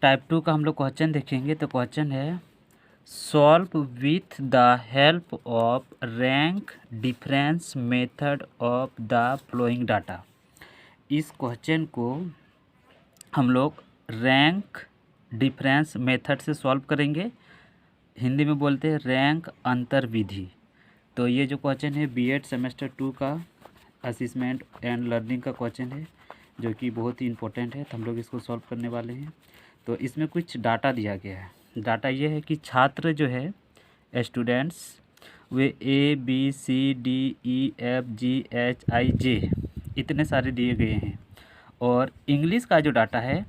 Type 2 का हम लोग क्वेश्चन देखेंगे। तो क्वेश्चन है solve with the help of rank difference method of the flowing data. इस क्वेश्चन को हम लोग रैंक डिफरेंस मेथड से सॉल्व करेंगे। हिंदी में बोलते हैं रैंक अंतर विधि। तो ये जो क्वेश्चन है बीएड सेमेस्टर 2 का असेसमेंट एंड लर्निंग का क्वेश्चन है, जो कि बहुत ही इम्पोर्टेंट है। तो हम लोग इसको सॉल्व करने वाले हैं। तो इसमें कुछ डाटा दिया गया है। डाटा ये है कि छात्र जो है स्टूडेंट्स वे ABCDEFGHIJ इतने सारे दिए गए हैं। और इंग्लिश का जो डाटा है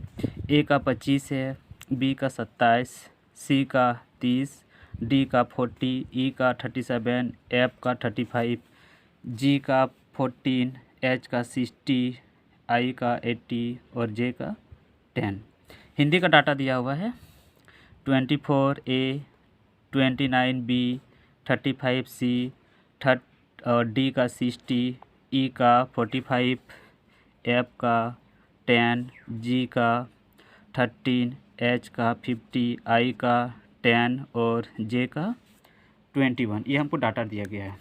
ए का 25 है, बी का 27, सी का 30, डी का 40, ई का 37, एफ का 35, जी का 14, एच का 60, आई का 80 और जे का 10। हिंदी का डाटा दिया हुआ है 24A, 29B, 35C, और डी का 60, ई का 45, एफ का 10, जी का 13, एच का 50, आई का 10 और जे का 21। ये हमको डाटा दिया गया है।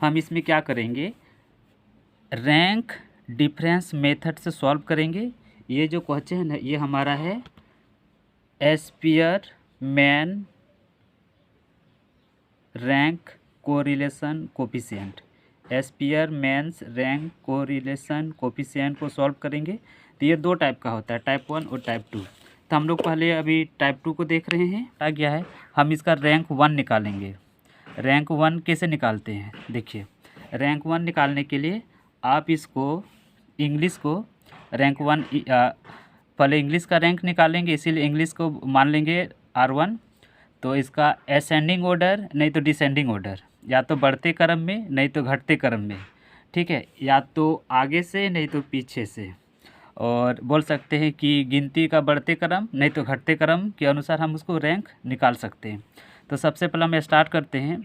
हम इसमें क्या करेंगे, रैंक डिफरेंस मेथड से सॉल्व करेंगे। ये जो क्वेश्चन है ये हमारा है Spearman rank correlation coefficient. स्पीयरमैन्स rank correlation coefficient को सॉल्व करेंगे। तो ये दो टाइप का होता है, टाइप 1 और टाइप 2। तो हम लोग पहले अभी टाइप 2 को देख रहे हैं। आ गया है, हम इसका रैंक 1 निकालेंगे। रैंक 1 कैसे निकालते हैं, देखिए। रैंक 1 निकालने के लिए आप इसको इंग्लिश को रैंक 1 पहले इंग्लिश का रैंक निकालेंगे, इसीलिए इंग्लिश को मान लेंगे R1। तो इसका असेंडिंग ऑर्डर नहीं तो डिसेंडिंग ऑर्डर, या तो बढ़ते क्रम में नहीं तो घटते क्रम में, ठीक है, या तो आगे से नहीं तो पीछे से। और बोल सकते हैं कि गिनती का बढ़ते क्रम नहीं तो घटते क्रम के अनुसार हम उसको रैंक निकाल सकते हैं। तो सबसे पहले हम स्टार्ट करते हैं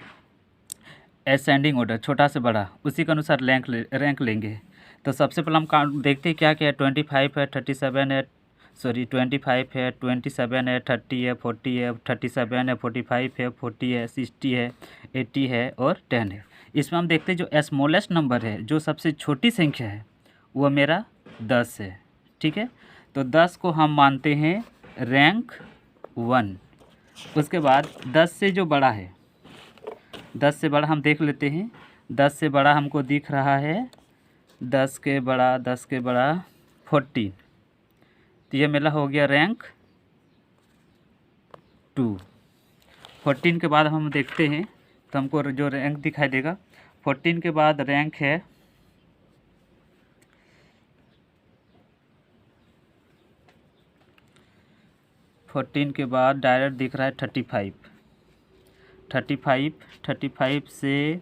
असेंडिंग ऑर्डर, छोटा से बड़ा, उसी के अनुसार रैंक लेंगे। तो सबसे पहले हम काउंट देखते हैं क्या क्या है। 25 है, 37 है, 25 है, 27 है, 30 है, 40 है, 37 है, 45 है, 40 है, 60 है, 80 है और 10 है। इसमें हम देखते हैं जो स्मॉलेस्ट नंबर है, जो सबसे छोटी संख्या है, वो मेरा 10 है, ठीक है। तो 10 को हम मानते हैं रैंक 1। उसके बाद 10 से जो बड़ा है, 10 से बड़ा हम देख लेते हैं। 10 से बड़ा हमको दिख रहा है 10 के बड़ा 14। तो ये मेरा हो गया रैंक 2। 14 के बाद हम देखते हैं तो हमको जो रैंक दिखाई देगा, 14 के बाद रैंक है 14 के बाद डायरेक्ट दिख रहा है 35 से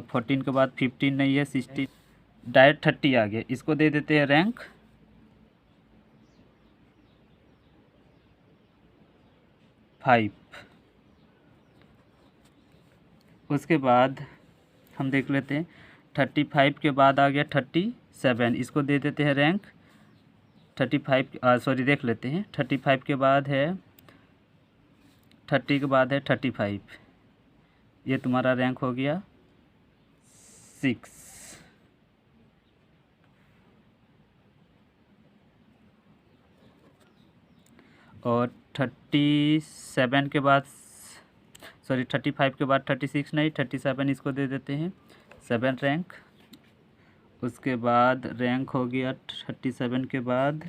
14 के बाद 15 नहीं है, 16, डायरेक्ट 30 आ गया। इसको दे देते हैं रैंक 5। उसके बाद हम देख लेते हैं 35 के बाद आ गया 37, इसको दे देते हैं रैंक 35, देख लेते हैं 35 के बाद है 30 के बाद है 35, ये तुम्हारा रैंक हो गया 6। और 37 के बाद 35 के बाद 36 नहीं 37, इसको दे देते हैं 7 रैंक। उसके बाद रैंक हो गया 37 के बाद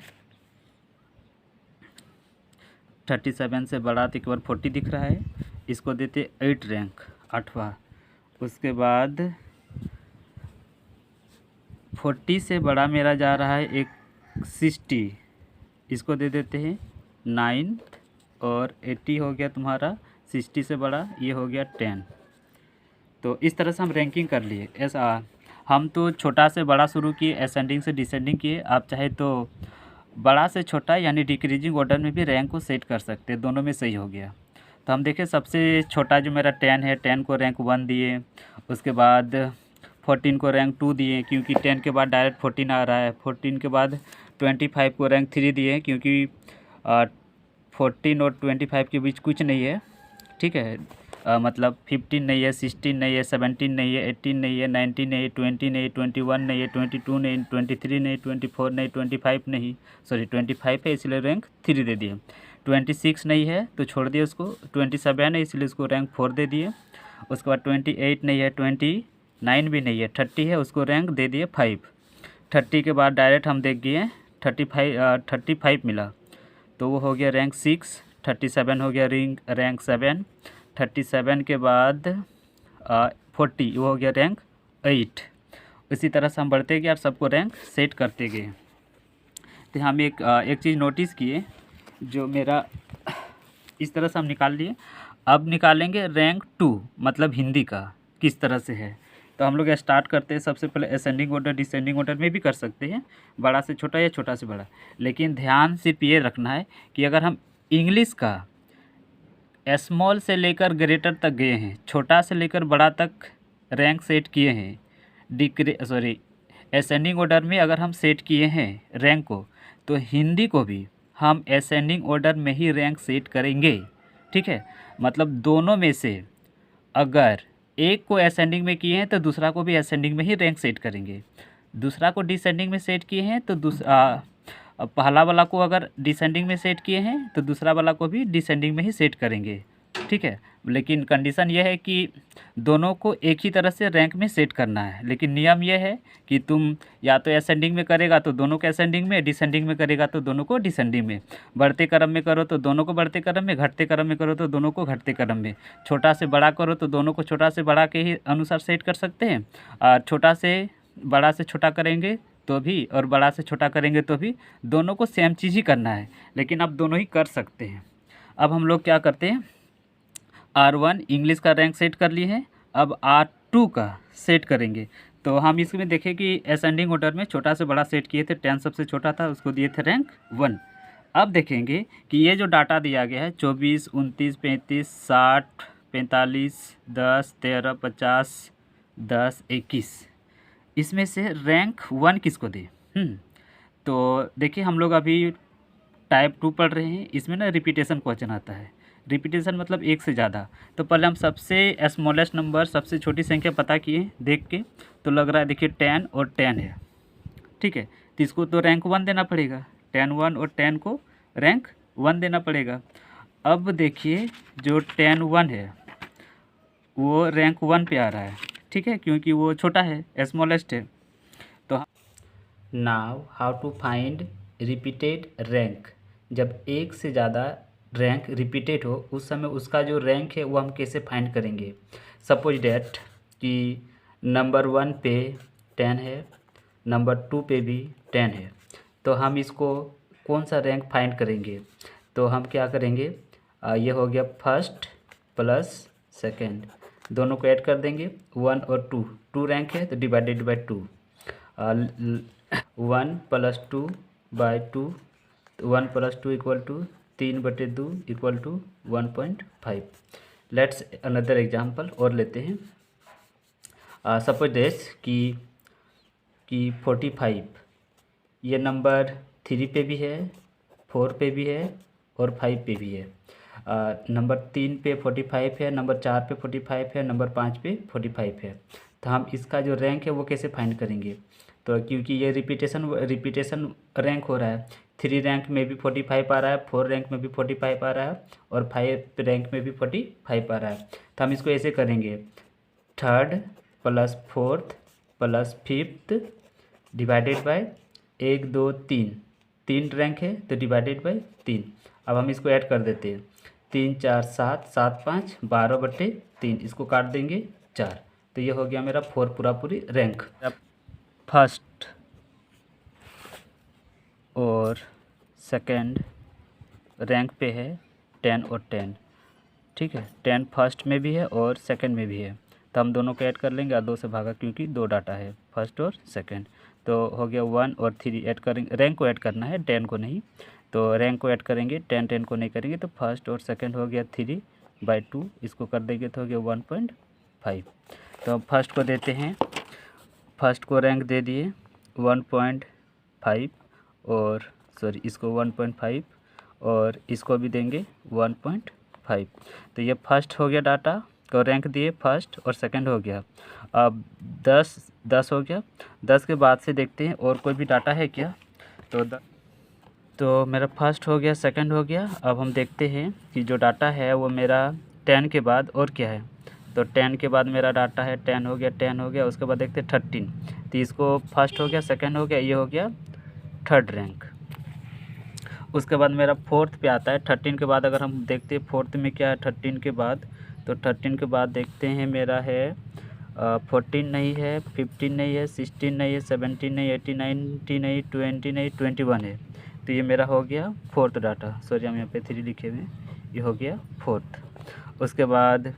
37 से बड़ा तो एक बार 40 दिख रहा है, इसको देते 8 रैंक, 8वां। उसके बाद 40 से बड़ा मेरा जा रहा है एक 60, इसको दे देते हैं 9। और 80 हो गया तुम्हारा 60 से बड़ा, ये हो गया 10। तो इस तरह से हम रैंकिंग कर लिए। ऐसा हम तो छोटा से बड़ा शुरू किए, असेंडिंग से डिसेंडिंग किए। आप चाहे तो बड़ा से छोटा यानी डिक्रीजिंग ऑर्डर में भी रैंक को सेट कर सकते हैं, दोनों में सही हो गया। तो हम देखें सबसे छोटा जो मेरा 10 है, 10 को रैंक 1 दिए। उसके बाद 14 को रैंक 2 दिए क्योंकि 10 के बाद डायरेक्ट 14 आ रहा है। 14 के बाद 25 को रैंक 3 दिए क्योंकि 14 और 25 के बीच कुछ नहीं है, ठीक है। मतलब 15 नहीं है, 16 नहीं है, 17 नहीं है, 18 नहीं है, 19 नहीं है, 20 नहीं है, 21 नहीं है, 22 नहीं, 23 नहीं, 24 नहीं, 25 नहीं, सॉरी 25 है इसलिए रैंक 3 दे दिए। 26 नहीं है तो छोड़ दिए उसको। 27 है इसलिए उसको रैंक 4 दे दिए। उसके बाद 28 नहीं है, 29 भी नहीं है, 30 है उसको रैंक दे दिए 5। 30 के बाद डायरेक्ट हम देख गए 35 मिला तो वो हो गया रैंक 6। 37 हो गया रैंक 7। 37 के बाद 40 वो हो गया रैंक 8। इसी तरह से हम बढ़ते गए और सबको रैंक सेट करते गए। तो हम एक चीज़ नोटिस किए, जो मेरा इस तरह से हम निकाल लिए। अब निकालेंगे रैंक 2 मतलब हिंदी का किस तरह से है। तो हम लोग स्टार्ट करते हैं सबसे पहले असेंडिंग ऑर्डर डिसेंडिंग ऑर्डर में भी कर सकते हैं, बड़ा से छोटा या छोटा से बड़ा। लेकिन ध्यान सिर्फ ये रखना है कि अगर हम इंग्लिश का स्मॉल से लेकर ग्रेटर तक गए हैं, छोटा से लेकर बड़ा तक रैंक सेट किए हैं, असेंडिंग ऑर्डर में अगर हम सेट किए हैं रैंक को, तो हिंदी को भी हम असेंडिंग ऑर्डर में ही रैंक सेट करेंगे, ठीक है। मतलब दोनों में से अगर एक को असेंडिंग में किए हैं तो दूसरा को भी असेंडिंग में ही रैंक सेट करेंगे। दूसरा को डिसेंडिंग में सेट किए हैं तो पहला वाला को अगर डिसेंडिंग में सेट किए हैं तो दूसरा वाला को भी डिसेंडिंग में ही सेट करेंगे, ठीक है। लेकिन कंडीशन यह है कि दोनों को एक ही तरह से रैंक में सेट करना है। लेकिन नियम यह है कि तुम या तो असेंडिंग में करेगा तो दोनों को असेंडिंग में, डिसेंडिंग में करेगा तो दोनों को डिसेंडिंग में, बढ़ते क्रम में करो तो दोनों को बढ़ते क्रम में, घटते क्रम में करो तो दोनों को घटते क्रम में, छोटा से बड़ा करो तो दोनों को छोटा से बड़ा के ही अनुसार सेट कर सकते हैं। और छोटा से बड़ा से छोटा करेंगे तो भी और बड़ा से छोटा करेंगे तो भी दोनों को सेम चीज़ ही करना है। लेकिन अब दोनों ही कर सकते हैं। अब हम लोग क्या करते हैं, R1 इंग्लिश का रैंक सेट कर लिए हैं, अब R2 का सेट करेंगे। तो हम इसमें देखें कि असेंडिंग ऑर्डर में छोटा से बड़ा सेट किए थे, 10 सबसे छोटा था उसको दिए थे रैंक 1। अब देखेंगे कि ये जो डाटा दिया गया है 24, 29, 35, 60, 45, 10, 13, 50, 10, 21, इसमें से रैंक 1 किसको दे। तो देखिए हम लोग अभी टाइप 2 पढ़ रहे हैं, इसमें ना रिपीटेशन क्वेश्चन आता है। रिपीटेशन मतलब एक से ज़्यादा। तो पहले हम सबसे स्मॉलेस्ट नंबर, सबसे छोटी संख्या पता किए देख के, तो लग रहा है देखिए 10 और 10 है, ठीक है। तो इसको तो रैंक 1 देना पड़ेगा, 10 1 और 10 को रैंक 1 देना पड़ेगा। अब देखिए जो 10 1 है वो रैंक 1 पे आ रहा है, ठीक है, क्योंकि वो छोटा है, स्मॉलेस्ट है। तो now how to find repeated rank. जब एक से ज़्यादा रैंक रिपीटेड हो उस समय उसका जो रैंक है वो हम कैसे फाइंड करेंगे। सपोज डेट कि नंबर 1 पे 10 है, नंबर 2 पे भी 10 है, तो हम इसको कौन सा रैंक फाइंड करेंगे। तो हम क्या करेंगे, ये हो गया फर्स्ट प्लस सेकेंड, दोनों को ऐड कर देंगे। 1 और 2 रैंक है तो divided by 2, 1 plus 2 by 2, 1 plus 2 equal to 3/2 equal to 1.5। Let's another example और लेते हैं। सपोज दिस कि 45 ये नंबर 3 पे भी है, 4 पे भी है और 5 पे भी है। नंबर 3 पे 45 है, नंबर 4 पे 45 है, नंबर 5 पे 45 है। तो हम इसका जो रैंक है वो कैसे फाइंड करेंगे। तो क्योंकि ये रिपीटेशन रैंक हो रहा है, 3 रैंक में भी 45 आ रहा है, 4 रैंक में भी 45 आ रहा है और 5 रैंक में भी 45 आ रहा है। तो हम इसको ऐसे करेंगे, 3rd plus 4th plus 5th divided by 1 2 3 rank है तो डिवाइडेड बाय 3। अब हम इसको ऐड कर देते हैं, 3 4 7 7 5 12/3, इसको काट देंगे 4। तो ये हो गया मेरा 4 पूरी रैंक। फर्स्ट और सेकंड रैंक पे है 10 और 10, ठीक है। 10 फर्स्ट में भी है और सेकंड में भी है, तो हम दोनों को ऐड कर लेंगे और 2 से भागा क्योंकि 2 डाटा है, फर्स्ट और सेकंड। तो हो गया 1 और 3 ऐड करेंगे, रैंक को ऐड करना है 10 को नहीं, तो रैंक को ऐड करेंगे, 10 को नहीं करेंगे। तो फर्स्ट और सेकंड हो गया 3/2, इसको कर देंगे तो हो गया 1.5। तो फर्स्ट को देते हैं फर्स्ट को रैंक दे दिए 1.5 और इसको 1.5 और इसको भी देंगे 1.5। तो ये फर्स्ट हो गया, डाटा को रैंक दिए फर्स्ट और सेकंड हो गया। अब 10 हो गया। 10 के बाद से देखते हैं और कोई भी डाटा है क्या। तो मेरा फर्स्ट हो गया, सेकंड हो गया। अब हम देखते हैं कि जो डाटा है वो मेरा 10 के बाद और क्या है। तो 10 के बाद मेरा डाटा है 10 हो गया, 10 हो गया। उसके बाद देखते हैं 13। तो इसको फर्स्ट हो गया, सेकंड हो गया, ये हो गया थर्ड रैंक। उसके बाद मेरा फोर्थ पे आता है 13 के बाद। अगर हम देखते हैं फोर्थ में क्या है 13 के बाद, तो 13 के बाद देखते हैं मेरा है 14 नहीं है, 15 नहीं है, 16 नहीं है, 17 नहीं, 18, 19 नहीं, 20 नहीं, 21 है। तो ये मेरा हो गया फोर्थ डाटा। सॉरी, हम यहाँ पे 3 लिखे हुए हैं, ये हो गया फोर्थ। उसके बाद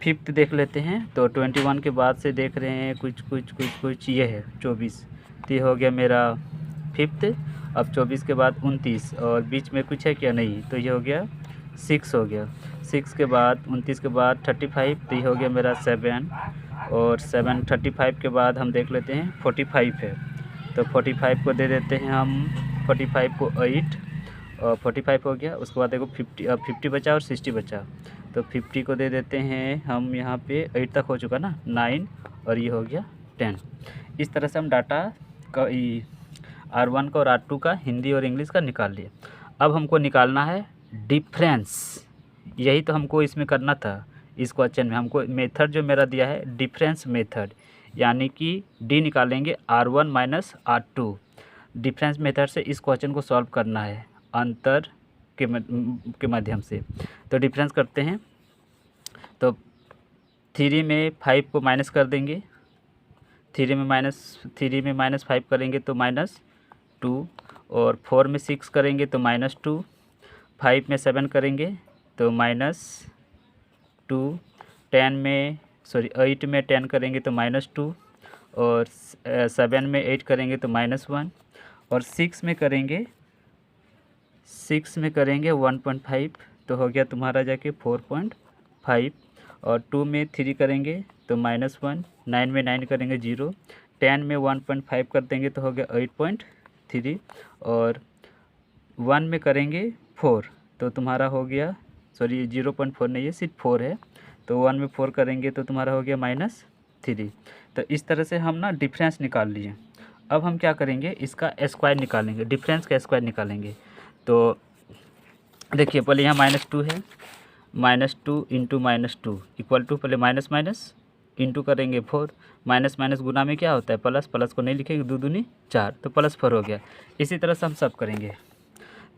फिफ्थ देख लेते हैं। तो 21 के बाद से देख रहे हैं कुछ ये है 24। तो ये हो गया मेरा फिफ्थ। अब 24 के बाद 29 और बीच में कुछ है क्या, नहीं। तो ये हो गया 6 हो गया। 6 के बाद 29 के बाद 35। तो ये हो गया मेरा 7 और 7 35 के बाद हम देख लेते हैं 45 है। तो 45 को दे देते हैं हम 45 को 8 और 45 हो गया। उसके बाद देखो 50 बचा और 60 बचा। तो 50 को दे देते हैं हम, यहाँ पे 8 तक हो चुका ना, 9 और ये हो गया 10। इस तरह से हम डाटा का R1 का और R2 का हिंदी और इंग्लिश का निकाल लिए। अब हमको निकालना है डिफरेंस। यही तो हमको इसमें करना था। इस क्वेश्चन में हमको मेथड जो मेरा दिया है डिफरेंस मेथड, यानी कि डी निकालेंगे R1 minus R2। Difference method से इस क्वेश्चन को सॉल्व करना है अंतर के माध्यम से। तो डिफरेंस करते हैं। तो 3 में 5 को माइनस कर देंगे। 3 में माइनस 5 करेंगे तो -2 और 4 में 6 करेंगे तो -2, 5 में 7 करेंगे तो -2, 8 में 10 करेंगे तो -2 और 7 में 8 करेंगे तो -1 और 6 में करेंगे 1.5 तो हो गया तुम्हारा जाके 4.5 और 2 में 3 करेंगे तो -1, 9 में 9 करेंगे 0, 10 में 1.5 कर देंगे तो हो गया 8.3 और 1 में करेंगे 4 तो तुम्हारा हो गया 0.4 नहीं है, सिर्फ 4 है। तो 1 में 4 करेंगे तो तुम्हारा हो गया -3। तो इस तरह से हम ना डिफरेंस निकाल लिए। अब हम क्या करेंगे, इसका स्क्वायर निकालेंगे, डिफरेंस का स्क्वायर निकालेंगे। तो देखिए पहले यहाँ -2 है, -2 इंटू -2 इक्वल टू, पहले माइनस माइनस इंटू करेंगे 4, माइनस माइनस गुना में क्या होता है प्लस, प्लस को नहीं लिखेंगे, 2 दूनी 4 तो +4 हो गया। इसी तरह से हम सब करेंगे।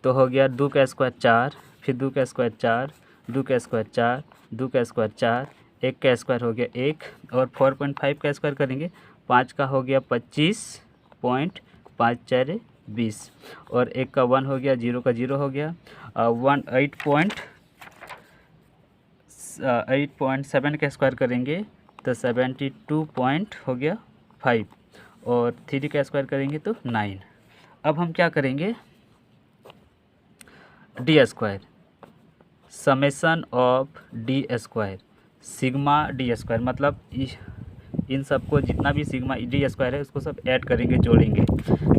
तो हो गया 2 का स्क्वायर 4, फिर 2 का स्क्वायर 4, 2 का स्क्वायर 4, 2 का स्क्वायर 4, 1 का स्क्वायर हो गया 1 और 4.5 का स्क्वायर करेंगे 5 का हो गया 25.5 4 20 और 1 का 1 हो गया, 0 का 0 हो गया। 8.7 का स्क्वायर करेंगे तो 72 पॉइंट हो गया 5 और 3 का स्क्वायर करेंगे तो 9। अब हम क्या करेंगे, D square, summation of d square, sigma D square, मतलब इन सबको जितना भी सिग्मा डी स्क्वायर है उसको सब ऐड करेंगे, जोड़ेंगे।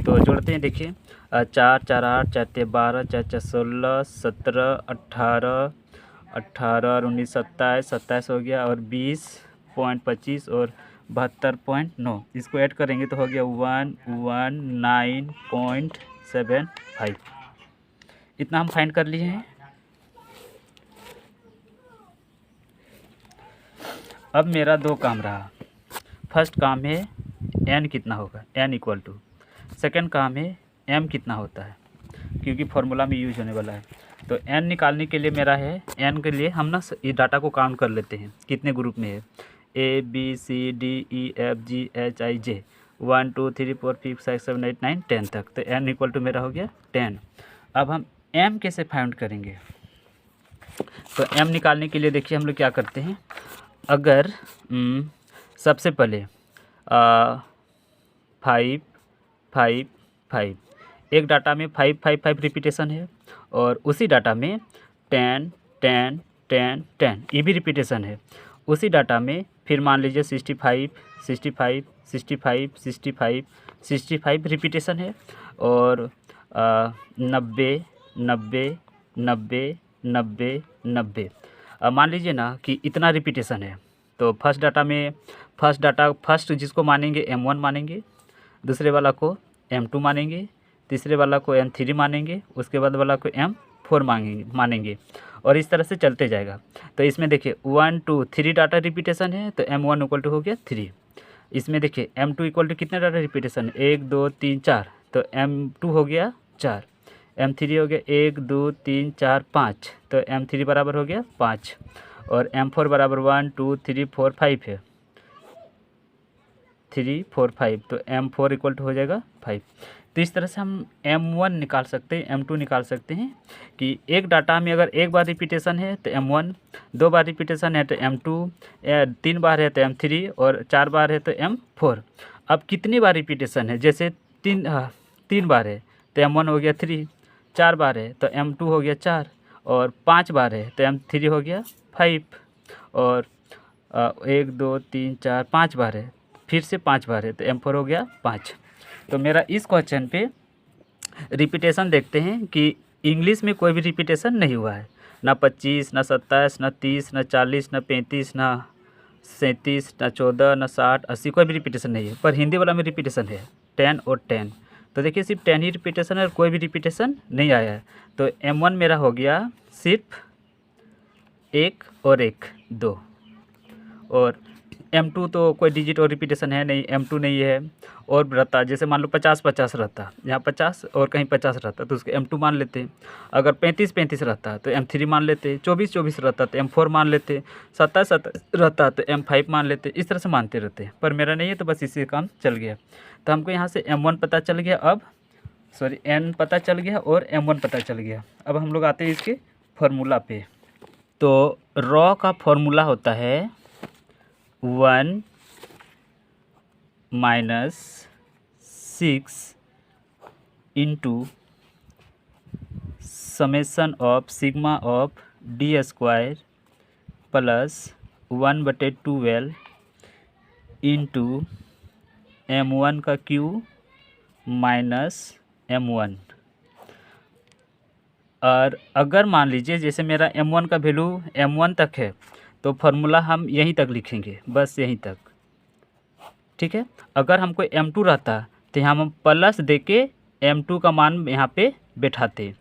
तो जोड़ते हैं, देखिए 4 4 8 4 3 12 4 4 16 17 18 18 और 19 27 हो गया और 20.25 और 72.9 इसको ऐड करेंगे तो हो गया 119.75। इतना हम फाइंड कर लिए हैं। अब मेरा 2 काम रहा। फर्स्ट काम है n कितना होगा, n इक्वल टू। सेकेंड काम है m कितना होता है, क्योंकि फॉर्मूला में यूज होने वाला है। तो n निकालने के लिए मेरा है, n के लिए हम ना इस डाटा को काउंट कर लेते हैं कितने ग्रुप में है, A B C D E F G H I J 1 2 3 4 5 6 7 8 9 10 तक। तो n इक्वल टू मेरा हो गया 10। अब हम m कैसे फाइंड करेंगे, तो m निकालने के लिए देखिए हम लोग क्या करते हैं। अगर सबसे पहले 5 5 5 एक डाटा में 5 5 5 रिपीटेशन है और उसी डाटा में 10 10 10 10 ये भी रिपीटेशन है। उसी डाटा में फिर मान लीजिए 65 65 65 65 65 रिपीटेशन है, और 90 90 90 90 90। मान लीजिए ना कि इतना रिपीटेशन है, तो फर्स्ट जिसको मानेंगे M1 मानेंगे, दूसरे वाला को M2 मानेंगे, तीसरे वाला को M3 मानेंगे, उसके बाद वाला को M4 मानेंगे, और इस तरह से चलते जाएगा। तो इसमें देखिए 1 2 3 डाटा रिपीटेशन है, तो M1 इक्वल टू हो गया 3। इसमें देखिए M2 इक्वल टू कितने डाटा रिपीटेशन है, 1 2 3 4, तो M2 हो गया 4। M3 हो गया 1 2 3 4 5, तो M3 बराबर हो गया 5, और M4 बराबर 1 2 3 4 5 है, 3 4 5, तो M4 इक्वल टू हो जाएगा 5। तो इस तरह से हम M1 निकाल सकते हैं, M2 निकाल सकते हैं कि एक डाटा में अगर एक बार रिपीटेशन है तो M1, 2 बार रिपीटेशन है तो M2, 3 बार है तो M3, और 4 बार है तो M4। अब कितनी बार रिपीटेशन है, जैसे 3 बार है तो M1 हो गया 3, 4 बार है तो M2 हो गया 4, और 5 बार है तो M3 हो गया 5, और 1 2 3 4 5 बार है, फिर से 5 बार है तो M4 हो गया 5। तो मेरा इस क्वेश्चन पे रिपीटेशन देखते हैं कि इंग्लिश में कोई भी रिपीटेशन नहीं हुआ है, ना 25, ना 27, ना 30, ना 40, ना 35, ना 37, ना 14, ना 60, 80, कोई भी रिपीटेशन नहीं है। पर हिंदी वाला में रिपीटेशन है 10 और 10। तो देखिए सिर्फ 10 ही रिपीटेशन है और कोई भी रिपीटेशन नहीं आया है। तो M1 मेरा हो गया सिर्फ 1 और 1 2, और M2 तो कोई डिजिट और रिपीटेशन है नहीं, M2 नहीं है। और रहता जैसे मान लो 50 50 रहता, यहाँ 50 और कहीं 50 रहता तो उसको M2 मान लेते। अगर 35 35 रहता तो M3 मान लेते, 24 24 रहता तो M4 मान लेते, 27 27 रहता तो M5 मान लेते। इस तरह से मानते रहते, पर मेरा नहीं है तो बस इसी काम चल गया। तो हमको यहाँ से M1 पता चल गया, अब N पता चल गया और M1 पता चल गया। अब हम लोग आते हैं इसके फार्मूला पे। तो रॉ का फार्मूला होता है 1 minus 6 into summation of sigma of d square plus 1/12 into M1 का क्यू माइनस M1। और अगर मान लीजिए जैसे मेरा M1 का वैल्यू M1 तक है तो फार्मूला हम यहीं तक लिखेंगे, बस यहीं तक, ठीक है। अगर हमको M2 रहता तो यहाँ हम प्लस दे के M2 का मान यहाँ पे बैठाते,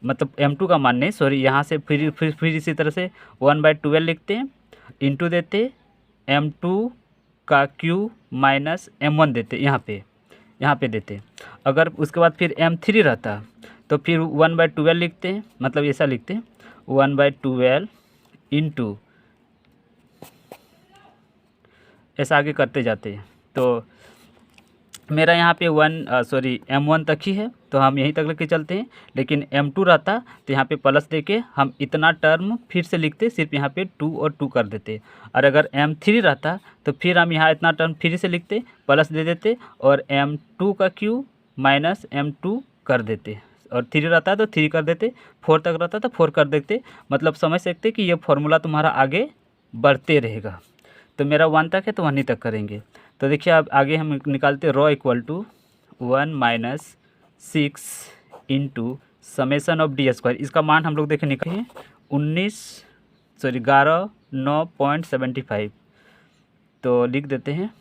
मतलब M2 का मान नहीं, सॉरी, यहाँ से फिर इसी तरह से 1/12 लिखते हैं, इंटू देते M2 का क्यू माइनस M1 देते यहाँ पे देते। अगर उसके बाद फिर M3 रहता तो फिर 1/12 लिखते हैं, मतलब ऐसा लिखते हैं 1/12 इंटू, ऐसा आगे करते जाते हैं। तो मेरा यहाँ पे M1 तक ही है तो हम यहीं तक लेके चलते हैं। लेकिन M2 रहता तो यहाँ पे प्लस देके हम इतना टर्म फिर से लिखते, सिर्फ यहाँ पे 2 और 2 कर देते। और अगर M3 रहता तो फिर हम यहाँ इतना टर्म फिर से लिखते, प्लस दे देते, और M2 का क्यू माइनस M2 कर देते, और 3 रहता तो 3 कर देते, 4 तक रहता तो 4 कर देते। मतलब समझ सकते कि ये फार्मूला तुम्हारा आगे बढ़ते रहेगा। तो मेरा 1 तक है तो 1 ही तक करेंगे। तो देखिए अब आगे हम निकालते rho equal to 1 minus 6 into summation of d square. इसका मान हम लोग देखें निकालिए 11.975। तो लिख देते हैं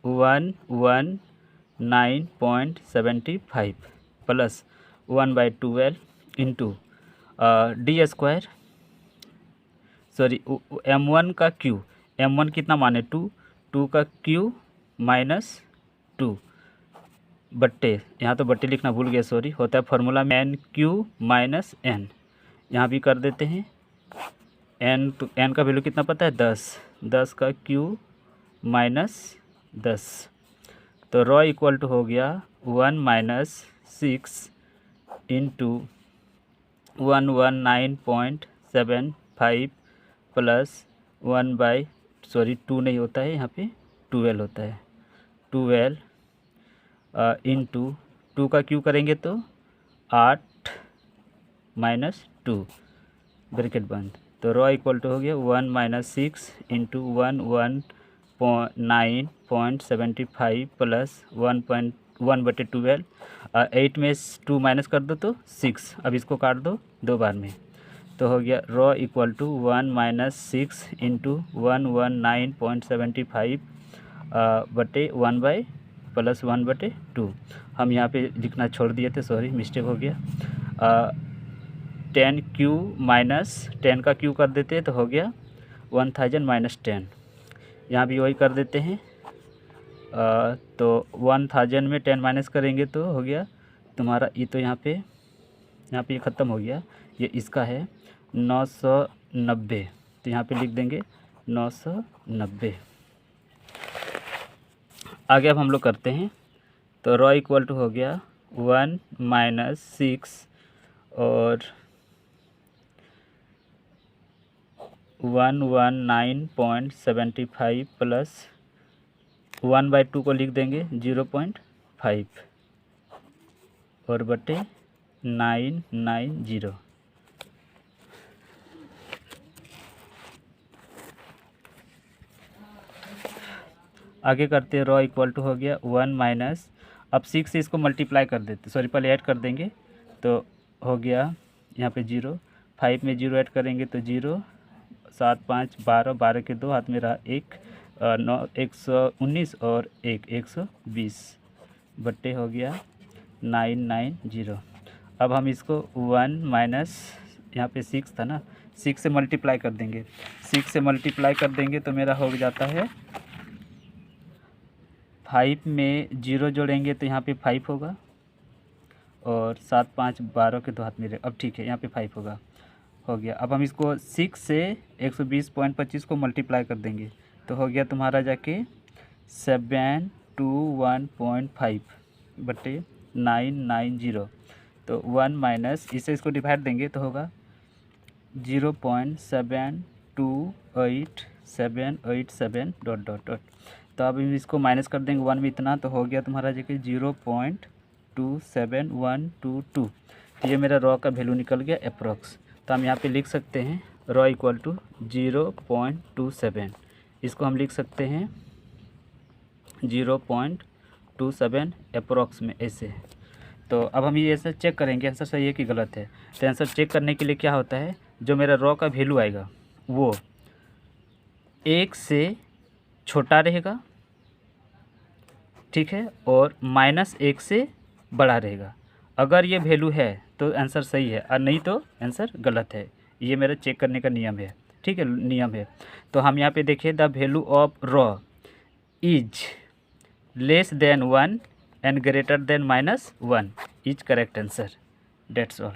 119.75 plus 1/12 into D square, M1 का क्यू, M1 कितना माने 2 का क्यू माइनस 2 बट्टे, यहाँ तो बट्टे लिखना भूल गया, सॉरी, होता है फार्मूला में N क्यू माइनस N। यहाँ भी कर देते हैं N, तो N का वैल्यू कितना पता है 10 का क्यू माइनस 10। तो रॉ इक्वल टू हो गया 1 माइनस 6 इंटू 119.75 प्लस 2 नहीं होता है, यहाँ पे 12 होता है, 12 इंटू 2 का क्यू करेंगे तो 8 माइनस 2 ब्रैकेट बंद। तो रॉ इक्वल टू हो गया 1 माइनस 6 इंटू 119 9.75 प्लस 1/12 8 में 2 माइनस कर दो तो 6। अब इसको काट दो 2 बार में, तो हो गया rho equal to 1 minus 6 into 119.75 बटे 1 बाई प्लस 1/2। हम यहाँ पे लिखना छोड़ दिए थे, सॉरी मिस्टेक हो गया। 10 क्यू माइनस 10 का क्यू कर देते तो हो गया 1000 माइनस 10। यहाँ भी वही कर देते हैं। तो 1000 में 10 माइनस करेंगे तो हो गया तुम्हारा ये, तो यहाँ पे ये ख़त्म हो गया, ये इसका है 990, तो यहाँ पे लिख देंगे 990। आगे अब हम लोग करते हैं, तो रॉ इक्वल टू हो गया 1 माइनस 6 और 119.75 प्लस 1/2 को लिख देंगे 0.5 और बटे 990। आगे करते हैं, रॉ इक्वल टू हो गया 1 माइनस, अब 6 से इसको मल्टीप्लाई कर देते, सॉरी पहले ऐड कर देंगे, तो हो गया यहाँ पे 0, 5 में 0 ऐड करेंगे तो 0, 7 5 12, 12 के 2 हाथ में रहा 1, 9 119 और 1 120 बट्टे हो गया 990। अब हम इसको 1 माइनस, यहाँ पे 6 था ना, 6 से मल्टीप्लाई कर देंगे, 6 से मल्टीप्लाई कर देंगे तो मेरा हो जाता है 5 में 0 जोड़ेंगे तो यहाँ पे 5 होगा और 7 5 12 के 2 हाथ में, अब ठीक है यहाँ पे 5 होगा, हो गया। अब हम इसको 6 से 120.25 को मल्टीप्लाई कर देंगे तो हो गया तुम्हारा जाके 721.5 बटे 990। तो 1 माइनस, इससे इसको डिवाइड देंगे तो होगा 0.728787 डॉट डॉट डॉट। तो अब इसको माइनस कर देंगे 1 में इतना, तो हो गया तुम्हारा जाके 0.27122। तो ये मेरा रॉ का वैल्यू निकल गया अप्रॉक्स। तो हम यहाँ पे लिख सकते हैं रॉ इक्वल टू 0.27, इसको हम लिख सकते हैं 0.27 अप्रॉक्स में ऐसे। तो अब हम ये ऐसा चेक करेंगे आंसर सही है कि गलत है। तो आंसर चेक करने के लिए क्या होता है, जो मेरा रॉ का वैल्यू आएगा वो 1 से छोटा रहेगा, ठीक है, और -1 से बड़ा रहेगा। अगर ये वैल्यू है तो आंसर सही है और नहीं तो आंसर गलत है। ये मेरा चेक करने का नियम है, ठीक है, नियम है। तो हम यहाँ पे देखिए, the value of raw is less than 1 and greater than -1 is correct answer. That's all.